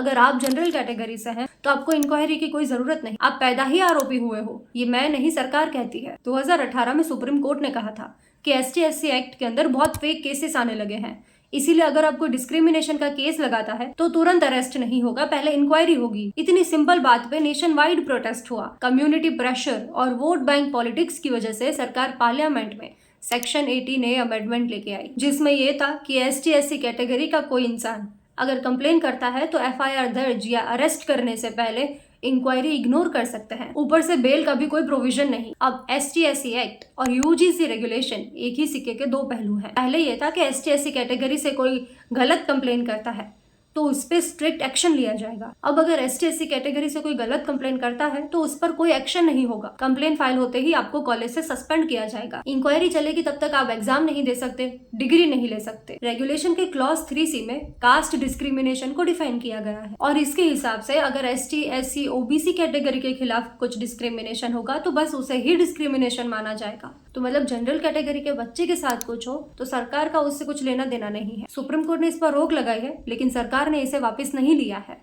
अगर आप general category से हैं तो आपको इंक्वायरी की कोई जरूरत नहीं, आप पैदा ही आरोपी हुए हो। ये मैं नहीं, सरकार कहती है। 2018 में सुप्रीम कोर्ट ने कहा था कि ST/SC एक्ट के अंदर बहुत फेक केसेस आने लगे हैं, इसीलिए अगर आपको डिस्क्रिमिनेशन का केस लगाता है तो तुरंत अरेस्ट नहीं होगा, पहले इंक्वायरी होगी। इतनी सिंपल बात पे नेशन वाइड प्रोटेस्ट हुआ। कम्युनिटी प्रेशर और वोट बैंक पॉलिटिक्स की वजह से सरकार पार्लियामेंट में सेक्शन 18A अमेंडमेंट लेके आई, जिसमें यह था कि ST/SC कैटेगरी का कोई इंसान अगर कंप्लेन करता है तो FIR दर्ज या अरेस्ट करने से पहले इंक्वायरी इग्नोर कर सकते हैं। ऊपर से बेल का भी कोई प्रोविजन नहीं। अब ST/SC एक्ट और UGC रेगुलेशन एक ही सिक्के के दो पहलू हैं। पहले ये था कि ST/SC कैटेगरी से कोई गलत कंप्लेन करता है तो उस पर स्ट्रिक्ट एक्शन लिया जाएगा। अब अगर ST/SC कैटेगरी से कोई गलत कंप्लेन करता है तो उस पर कोई एक्शन नहीं होगा। कंप्लेन फाइल होते ही आपको कॉलेज से सस्पेंड किया जाएगा। इंक्वायरी चलेगी तब तक आप एग्जाम नहीं दे सकते, डिग्री नहीं ले सकते। रेगुलेशन के क्लॉज 3C में कास्ट डिस्क्रिमिनेशन को डिफाइन किया गया है और इसके हिसाब से अगर ST/SC OBC कैटेगरी के खिलाफ कुछ डिस्क्रिमिनेशन होगा तो बस उसे ही डिस्क्रिमिनेशन माना जाएगा। तो मतलब जनरल कैटेगरी के बच्चे के साथ कुछ हो तो सरकार का उससे कुछ लेना देना नहीं है। सुप्रीम कोर्ट ने इस पर रोक लगाई है, लेकिन सरकार ने इसे वापस नहीं लिया है।